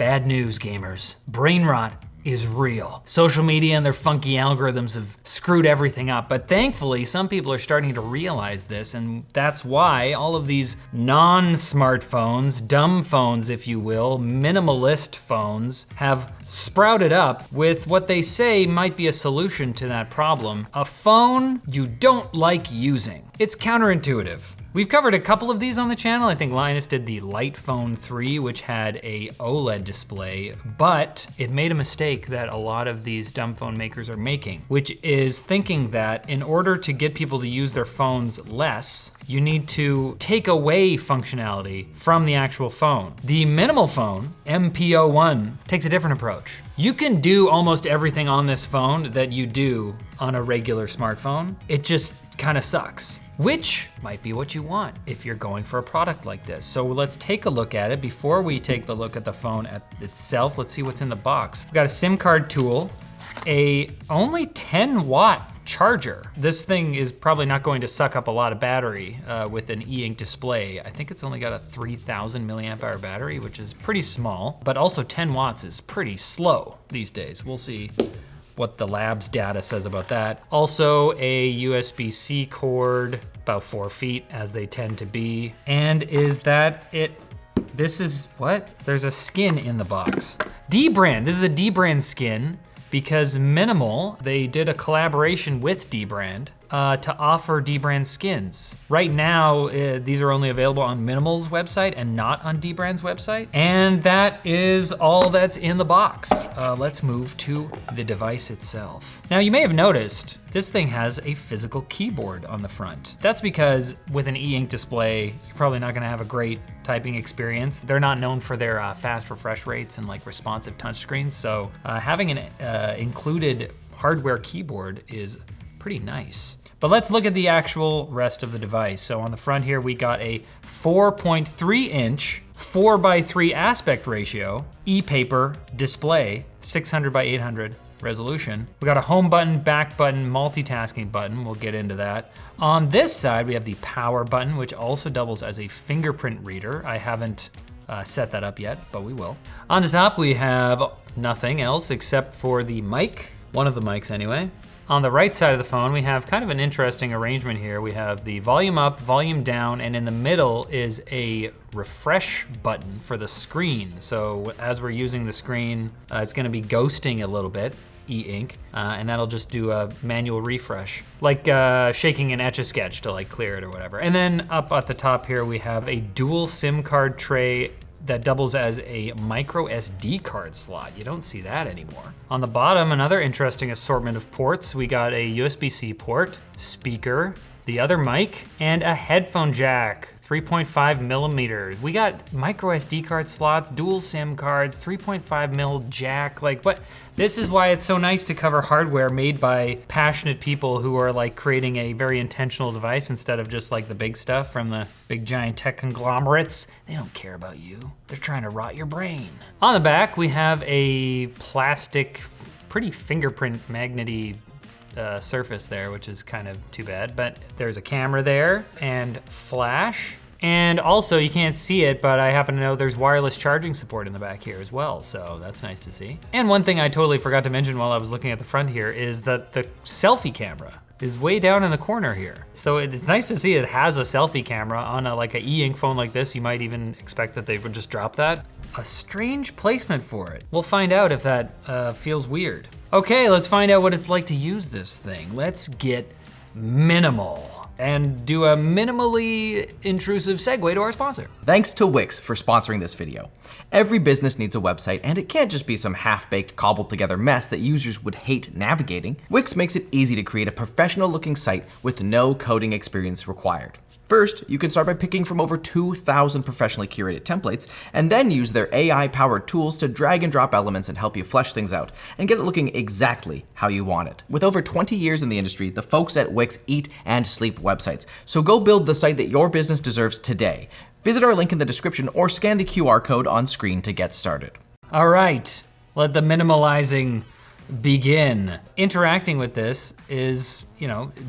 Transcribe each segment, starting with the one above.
Bad news, gamers. Brain rot is real. Social media and their funky algorithms have screwed everything up, but thankfully some people are starting to realize this, and that's why all of these non-smartphones, dumb phones if you will, minimalist phones have sprouted up with what they say might be a solution to that problem. A phone you don't like using. It's counterintuitive. We've covered a couple of these on the channel. I think Linus did the Light Phone 3, which had a OLED display, but it made a mistake that a lot of these dumb phone makers are making, which is thinking that in order to get people to use their phones less, you need to take away functionality from the actual phone. The minimal phone, MPO1, takes a different approach. You can do almost everything on this phone that you do on a regular smartphone. It just kind of sucks, which might be what you want if you're going for a product like this. So let's take a look at it. Before we take the look at the phone itself, let's see what's in the box. We've got a SIM card tool, a only 10-watt charger. This thing is probably not going to suck up a lot of battery with an e-ink display. I think it's only got a 3000 milliamp hour battery, which is pretty small, but also 10 watts is pretty slow these days. We'll see what the lab's data says about that. Also a USB-C cord, about 4 feet as they tend to be. And is that it? This is what? There's a skin in the box. D-brand, this is a D-brand skin because Minimal, they did a collaboration with D-brand to offer D-brand skins. Right now, these are only available on Minimal's website and not on D-brand's website. And that is all that's in the box. Let's move to the device itself. Now you may have noticed, this thing has a physical keyboard on the front. That's because with an e-ink display, you're probably not gonna have a great typing experience. They're not known for their fast refresh rates and like responsive touchscreens. So having an included hardware keyboard is pretty nice. But let's look at the actual rest of the device. So on the front here, we got a 4.3 inch, 4:3 aspect ratio, e-paper display, 600 by 800 resolution. We got a home button, back button, multitasking button. We'll get into that. On this side, we have the power button, which also doubles as a fingerprint reader. I haven't set that up yet, but we will. On the top, we have nothing else except for the mic, one of the mics anyway. On the right side of the phone, we have kind of an interesting arrangement here. We have the volume up, volume down, and in the middle is a refresh button for the screen. So as we're using the screen, it's gonna be ghosting a little bit, e-ink, and that'll just do a manual refresh, like shaking an Etch-a-Sketch to like clear it or whatever. And then up at the top here, we have a dual SIM card tray that doubles as a micro SD card slot. You don't see that anymore. On the bottom, another interesting assortment of ports. We got a USB-C port, speaker, the other mic, and a headphone jack, 3.5 millimeters. We got micro SD card slots, dual SIM cards, 3.5 mil jack, like what? This is why it's so nice to cover hardware made by passionate people who are like creating a very intentional device instead of just like the big stuff from the big giant tech conglomerates. They don't care about you. They're trying to rot your brain. On the back, we have a plastic, pretty fingerprint magnety surface there, which is kind of too bad, but there's a camera there and flash. And also, you can't see it, but I happen to know there's wireless charging support in the back here as well, so that's nice to see. And one thing I totally forgot to mention while I was looking at the front here is that the selfie camera is way down in the corner here. So it's nice to see it has a selfie camera on like an e-ink phone like this. You might even expect that they would just drop that. A strange placement for it. We'll find out if that feels weird. Okay, let's find out what it's like to use this thing. Let's get minimal and do a minimally intrusive segue to our sponsor. Thanks to Wix for sponsoring this video. Every business needs a website, and it can't just be some half-baked, cobbled together mess that users would hate navigating. Wix makes it easy to create a professional looking site with no coding experience required. First, you can start by picking from over 2,000 professionally curated templates, and then use their AI-powered tools to drag and drop elements and help you flesh things out and get it looking exactly how you want it. With over 20 years in the industry, the folks at Wix eat and sleep websites. So go build the site that your business deserves today. Visit our link in the description or scan the QR code on screen to get started. All right, let the minimalizing begin. Interacting with this is,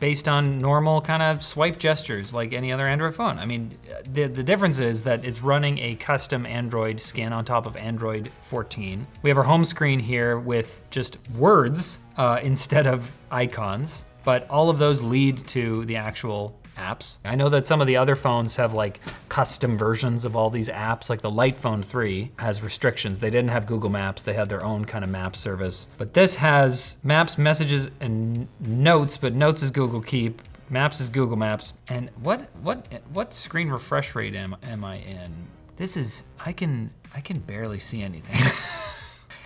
based on normal kind of swipe gestures like any other Android phone. I mean, the difference is that it's running a custom Android skin on top of Android 14. We have our home screen here with just words instead of icons, but all of those lead to the actual apps. I know that some of the other phones have like custom versions of all these apps, like the Lite Phone 3 has restrictions. They didn't have Google Maps, they had their own kind of map service. But this has Maps, Messages, and Notes, but Notes is Google Keep, Maps is Google Maps. And what screen refresh rate am I in? This is, I can barely see anything.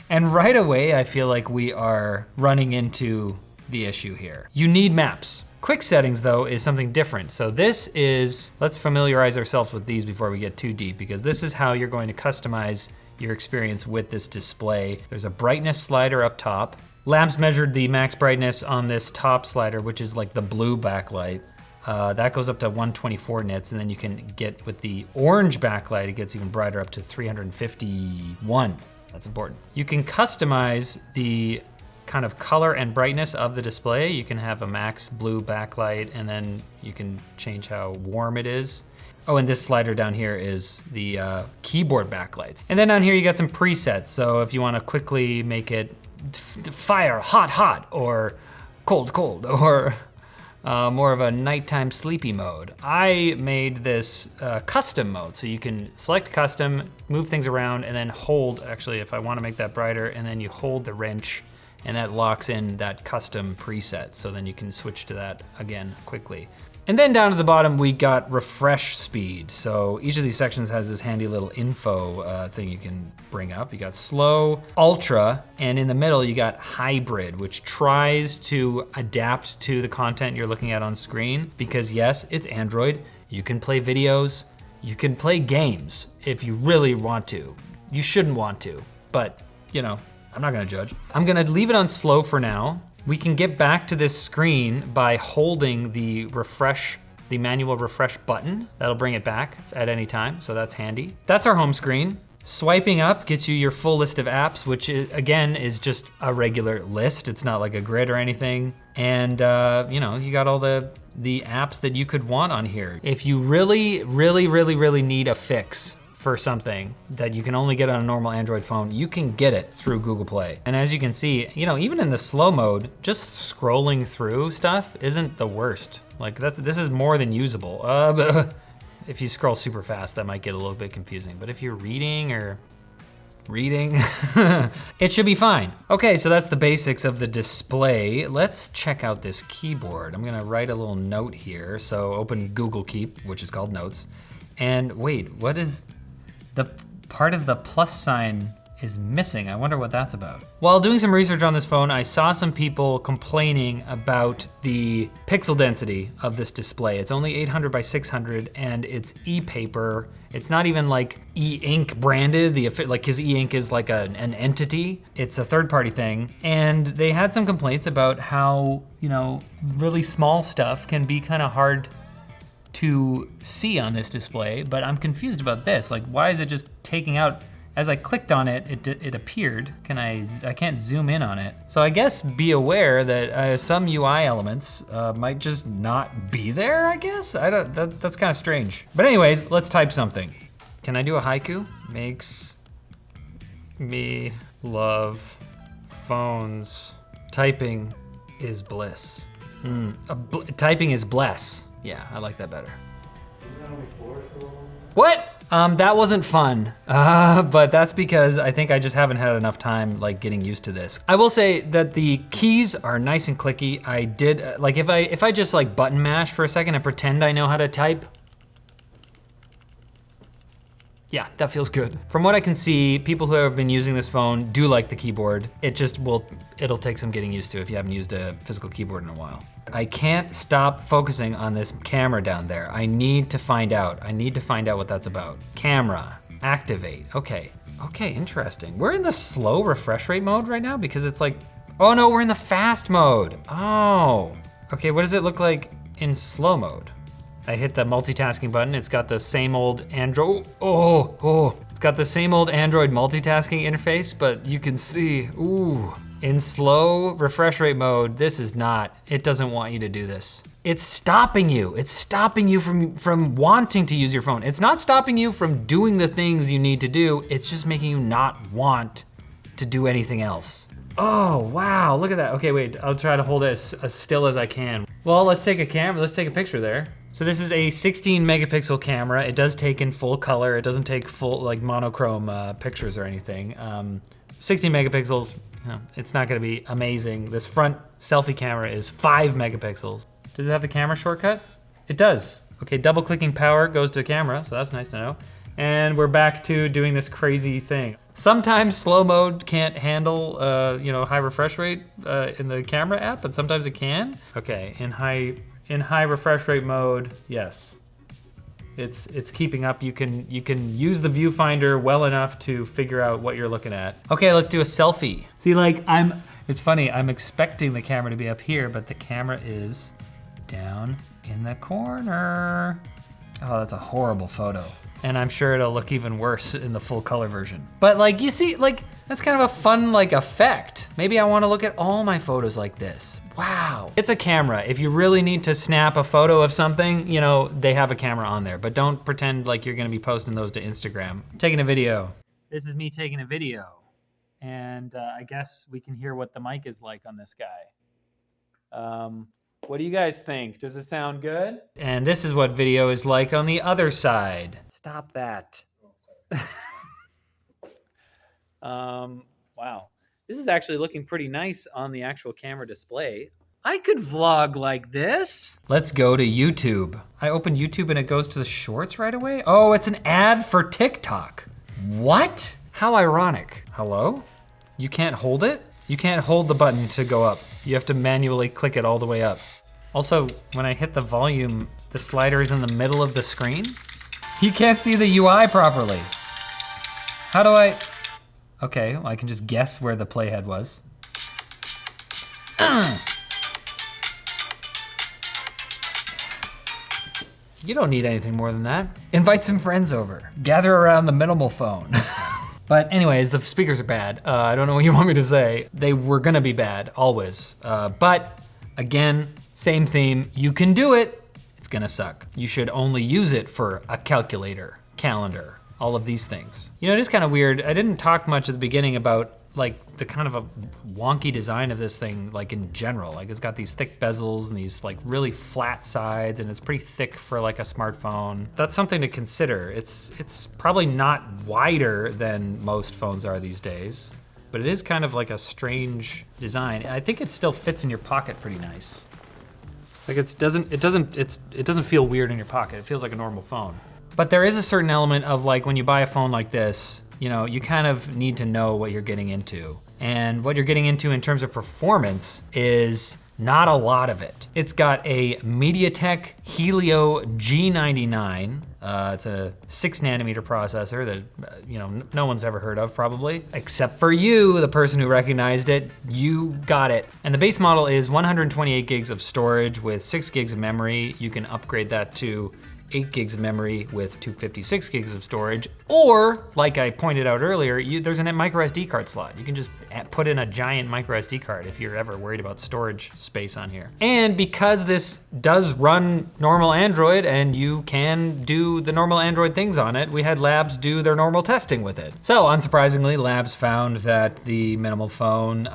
And right away, I feel like we are running into the issue here. You need maps. Quick settings though is something different. So this is, let's familiarize ourselves with these before we get too deep, because this is how you're going to customize your experience with this display. There's a brightness slider up top. Labs measured the max brightness on this top slider, which is like the blue backlight. That goes up to 124 nits, and then you can get with the orange backlight, it gets even brighter up to 351. That's important. You can customize the kind of color and brightness of the display. You can have a max blue backlight, and then you can change how warm it is. Oh, and this slider down here is the keyboard backlight. And then down here you got some presets. So if you want to quickly make it fire, hot, or cold, or more of a nighttime sleepy mode. I made this custom mode, so you can select custom, move things around, and then hold, actually if I want to make that brighter, and then you hold the wrench, and that locks in that custom preset, so then you can switch to that again quickly. And then down at the bottom, we got refresh speed. So each of these sections has this handy little info thing you can bring up. You got slow, ultra, and in the middle you got hybrid, which tries to adapt to the content you're looking at on screen, because yes, it's Android. You can play videos, you can play games if you really want to. You shouldn't want to, but I'm not gonna judge. I'm gonna leave it on slow for now. We can get back to this screen by holding the manual refresh button. That'll bring it back at any time, so that's handy. That's our home screen. Swiping up gets you your full list of apps, which again is just a regular list. It's not like a grid or anything. And you got all the apps that you could want on here. If you really need a fix for something that you can only get on a normal Android phone, you can get it through Google Play. And as you can see, even in the slow mode, just scrolling through stuff isn't the worst. Like this is more than usable. If you scroll super fast, that might get a little bit confusing. But if you're reading, it should be fine. Okay, so that's the basics of the display. Let's check out this keyboard. I'm gonna write a little note here. So open Google Keep, which is called Notes. And wait, what is, the part of the plus sign is missing. I wonder what that's about. While doing some research on this phone, I saw some people complaining about the pixel density of this display. It's only 800 by 600 and it's e-paper. It's not even like e-ink branded, because e-ink is like an entity. It's a third-party thing. And they had some complaints about how, really small stuff can be kind of hard to see on this display, but I'm confused about this. Like, why is it just taking out, as I clicked on it, it appeared. I can't zoom in on it. So I guess be aware that some UI elements might just not be there, I guess? That's kind of strange. But anyways, let's type something. Can I do a haiku? Makes me love phones. Typing is bliss. Typing is bless. Yeah, I like that better. What? That wasn't fun, but that's because I think I just haven't had enough time getting used to this. I will say that the keys are nice and clicky. I did, if I just button mash for a second and pretend I know how to type, yeah, that feels good. From what I can see, people who have been using this phone do like the keyboard. It'll take some getting used to if you haven't used a physical keyboard in a while. I can't stop focusing on this camera down there. I need to find out what that's about. Camera, activate, okay, interesting. We're in the slow refresh rate mode right now because it's oh no, we're in the fast mode. Oh, okay, what does it look like in slow mode? I hit the multitasking button. It's got the same old Android, it's got the same old Android multitasking interface, but you can see, ooh, In slow refresh rate mode, it doesn't want you to do this. It's stopping you. It's stopping you from wanting to use your phone. It's not stopping you from doing the things you need to do. It's just making you not want to do anything else. Oh, wow, look at that. Okay, wait, I'll try to hold it as still as I can. Well, let's take a picture there. So this is a 16 megapixel camera. It does take in full color. It doesn't take full like monochrome pictures or anything. 16 megapixels, it's not gonna be amazing. This front selfie camera is 5 megapixels. Does it have the camera shortcut? It does. Okay, double clicking power goes to camera, so that's nice to know. And we're back to doing this crazy thing. Sometimes slow mode can't handle high refresh rate in the camera app, but sometimes it can. Okay, in high refresh rate mode, yes. It's keeping up. You can use the viewfinder well enough to figure out what you're looking at. Okay, let's do a selfie. See, it's funny, I'm expecting the camera to be up here, but the camera is down in the corner. Oh, that's a horrible photo. And I'm sure it'll look even worse in the full color version. But you see, that's kind of a fun effect. Maybe I wanna look at all my photos like this. Wow. It's a camera. If you really need to snap a photo of something, they have a camera on there, but don't pretend like you're gonna be posting those to Instagram. Taking a video. This is me taking a video. And I guess we can hear what the mic is like on this guy. What do you guys think? Does it sound good? And this is what video is like on the other side. Stop that. Wow. This is actually looking pretty nice on the actual camera display. I could vlog like this. Let's go to YouTube. I opened YouTube and it goes to the shorts right away. Oh, it's an ad for TikTok. What? How ironic. Hello? You can't hold it? You can't hold the button to go up. You have to manually click it all the way up. Also, when I hit the volume, the slider is in the middle of the screen. You can't see the UI properly. How do I? Okay, well, I can just guess where the playhead was. You don't need anything more than that. Invite some friends over. Gather around the minimal phone. But anyways, the speakers are bad. I don't know what you want me to say. They were gonna be bad, always. But again, same theme, you can do it, it's gonna suck. You should only use it for a calculator, calendar, all of these things. It is kind of weird. I didn't talk much at the beginning about the kind of a wonky design of this thing, in general. It's got these thick bezels and these really flat sides, and it's pretty thick for a smartphone. That's something to consider. It's probably not wider than most phones are these days, but it is kind of a strange design. I think it still fits in your pocket pretty nice. It doesn't feel weird in your pocket. It feels like a normal phone. But there is a certain element of when you buy a phone like this, you kind of need to know what you're getting into. And what you're getting into in terms of performance is not a lot of it. It's got a MediaTek Helio G99. It's a 6 nanometer processor that no one's ever heard of probably, except for you, the person who recognized it. You got it. And the base model is 128 gigs of storage with 6 gigs of memory. You can upgrade that to 8 gigs of memory with 256 gigs of storage, or like I pointed out earlier, there's a micro SD card slot. You can just put in a giant micro SD card if you're ever worried about storage space on here. And because this does run normal Android and you can do the normal Android things on it, we had labs do their normal testing with it. So unsurprisingly, labs found that the minimal phone,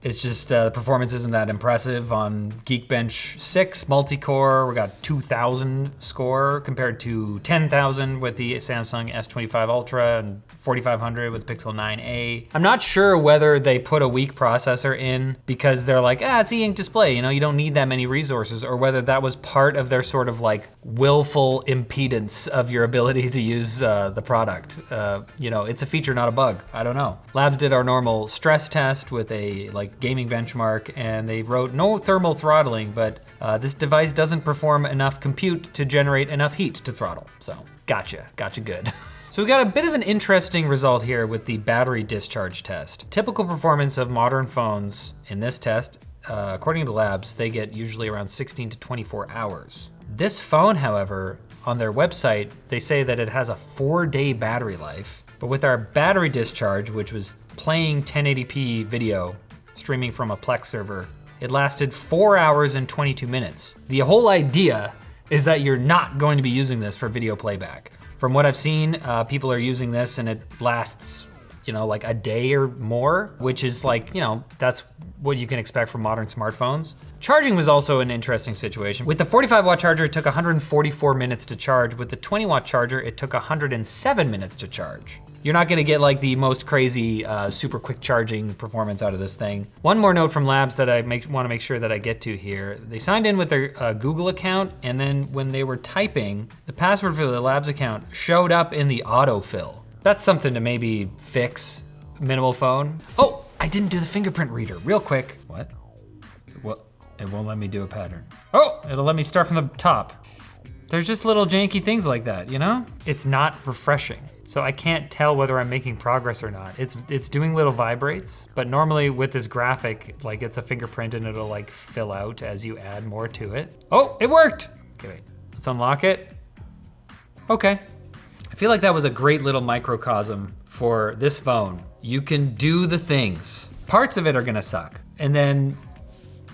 it's just the performance isn't that impressive. On Geekbench 6 multi-core, we got 2,000 score compared to 10,000 with the Samsung S25 Ultra and 4,500 with the Pixel 9a. I'm not sure whether they put a weak processor in because they're like, it's e-ink display, you don't need that many resources, or whether that was part of their sort of willful impedance of your ability to use the product. It's a feature, not a bug. I don't know. Labs did our normal stress test with a gaming benchmark, and they wrote no thermal throttling, but this device doesn't perform enough compute to generate enough heat to throttle. So gotcha good. So we got a bit of an interesting result here with the battery discharge test. Typical performance of modern phones in this test, according to labs, they get usually around 16 to 24 hours. This phone, however, on their website, they say that it has a 4-day battery life. But with our battery discharge, which was playing 1080p video streaming from a Plex server. It lasted 4 hours and 22 minutes. The whole idea is that you're not going to be using this for video playback. From what I've seen, people are using this and it lasts, like a day or more, which is like, that's what you can expect from modern smartphones. Charging was also an interesting situation. With the 45-watt charger, it took 144 minutes to charge. With the 20-watt charger, it took 107 minutes to charge. You're not gonna get like the most crazy, super quick charging performance out of this thing. One more note from Labs that I wanna make sure that I get to here. They signed in with their Google account, and then when they were typing, the password for the Labs account showed up in the autofill. That's something to maybe fix, Minimal Phone. Oh, I didn't do the fingerprint reader, real quick. What? Well, it won't let me do a pattern. Oh, it'll let me start from the top. There's just little janky things like that, It's not refreshing. So I can't tell whether I'm making progress or not. It's doing little vibrates, but normally with this graphic, like it's a fingerprint and it'll like fill out as you add more to it. Oh, it worked. Okay, wait, let's unlock it. Okay. I feel like that was a great little microcosm for this phone. You can do the things. Parts of it are gonna suck, and then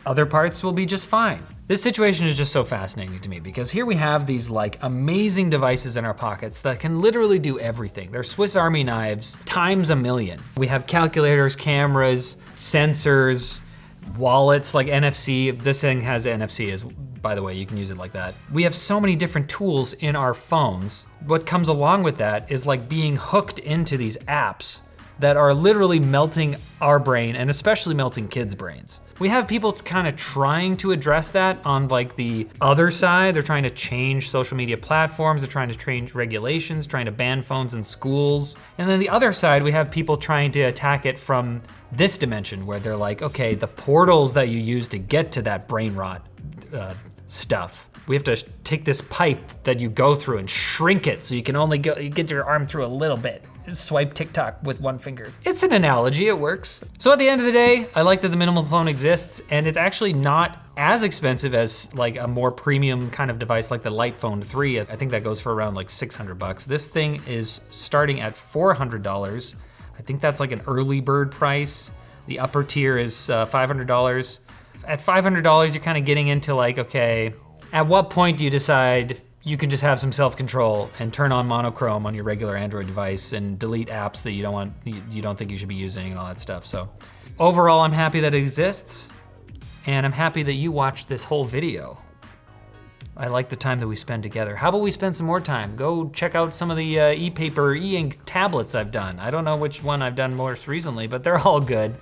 other parts will be just fine. This situation is just so fascinating to me because here we have these like amazing devices in our pockets that can literally do everything. They're Swiss Army knives times a million. We have calculators, cameras, sensors, wallets, like NFC. This thing has NFC, by the way, you can use it like that. We have so many different tools in our phones. What comes along with that is like being hooked into these apps that are literally melting our brain, and especially melting kids' brains. We have people kind of trying to address that on like the other side. They're trying to change social media platforms, they're trying to change regulations, trying to ban phones in schools. And then the other side, we have people trying to attack it from this dimension where they're like, okay, the portals that you use to get to that brain rot stuff, we have to take this pipe that you go through and shrink it so you can only get your arm through a little bit. Swipe TikTok with one finger. It's an analogy, it works. So at the end of the day, I like that the Minimal Phone exists, and it's actually not as expensive as like a more premium kind of device like the Light Phone 3. I think that goes for around like 600 bucks. This thing is starting at $400. I think that's like an early bird price. The upper tier is $500. At $500, you're kind of getting into like, okay, at what point do you decide you can just have some self-control and turn on monochrome on your regular Android device and delete apps that you don't think you should be using and all that stuff. So overall, I'm happy that it exists, and I'm happy that you watched this whole video. I like the time that we spend together. How about we spend some more time? Go check out some of the e-paper, e-ink tablets I've done. I don't know which one I've done most recently, but they're all good.